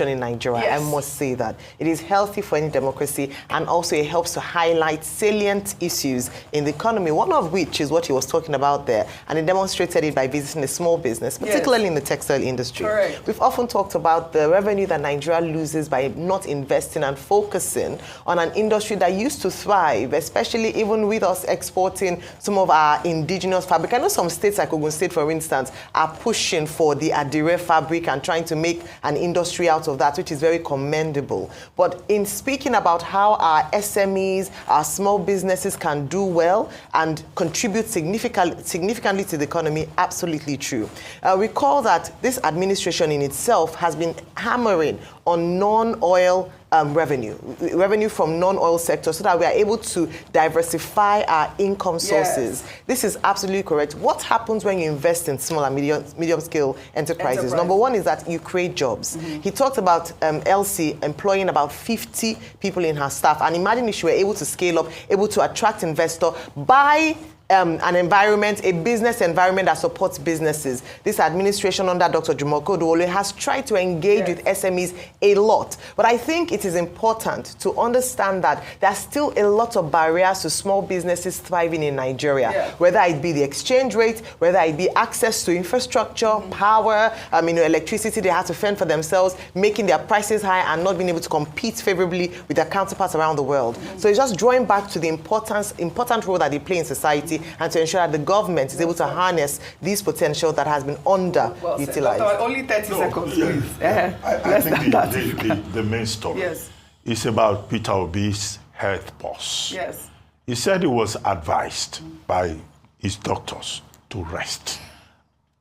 in Nigeria. Yes. I must say that. It is healthy for any democracy, and also it helps to highlight salient issues in the economy, one of which is what he was talking about there, and he demonstrated it by visiting a small business, particularly in the textile industry. Correct. We've often talked about the revenue that Nigeria loses by not investing and focusing on an industry that used to thrive, especially even with us exporting some of our indigenous fabric. I know some states like Ogun State, for instance, are pushing for the Adire fabric and trying to make an industry out of that, which is very commendable. But in speaking about how our SMEs, our small businesses can do well and contribute significantly to the economy, absolutely true. Recall that this administration in itself has been hammering on non-oil revenue from non-oil sector, so that we are able to diversify our income sources. Yes. This is absolutely correct. What happens when you invest in small and medium scale enterprises? Number one is that you create jobs. He talked about Elsie employing about 50 people in her staff, and imagine if she were able to scale up, able to attract investor by an environment, a business environment that supports businesses. This administration under Dr. Jumoke Oduwole has tried to engage with SMEs a lot. But I think it is important to understand that there are still a lot of barriers to small businesses thriving in Nigeria, whether it be the exchange rate, whether it be access to infrastructure, power, electricity they have to fend for themselves, making their prices high and not being able to compete favorably with their counterparts around the world. So it's just drawing back to the important role that they play in society, and to ensure that the government is able to harness this potential that has been underutilized. Only 30 seconds, please. I think the main story is about Peter Obi's health pause. Yes. He said he was advised by his doctors to rest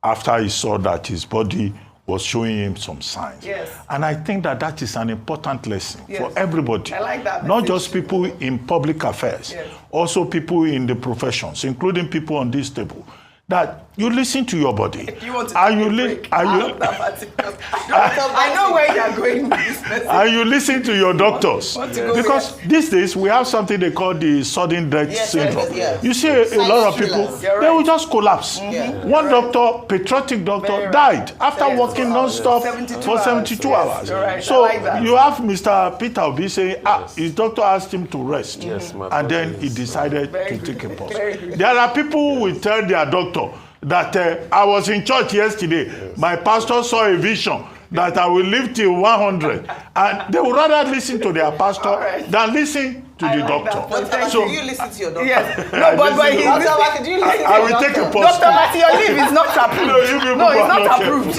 after he saw that his body was showing him some signs. Yes. And I think that is an important lesson for everybody. I like that. Not just people in public affairs, also people in the professions, including people on this table, that you listen to your body. You want to I know where you are going with this message. And you listen to your doctors. Because these days we have something they call the sudden death syndrome. You see a lot of people, they will just collapse. One doctor, patriotic doctor, died after working non-stop for 72 hours. So you have Mr. Peter Obi saying, his doctor asked him to rest. And then he decided to take a pause. There are people who will tell their doctor that I was in church yesterday. My pastor saw a vision that I will live till 100. And they would rather listen to their pastor than listen to the doctor. So, do you listen to your doctor? Yes. No, but I will take a pause. Dr. Matthew, your leave is not approved. No, it's not approved.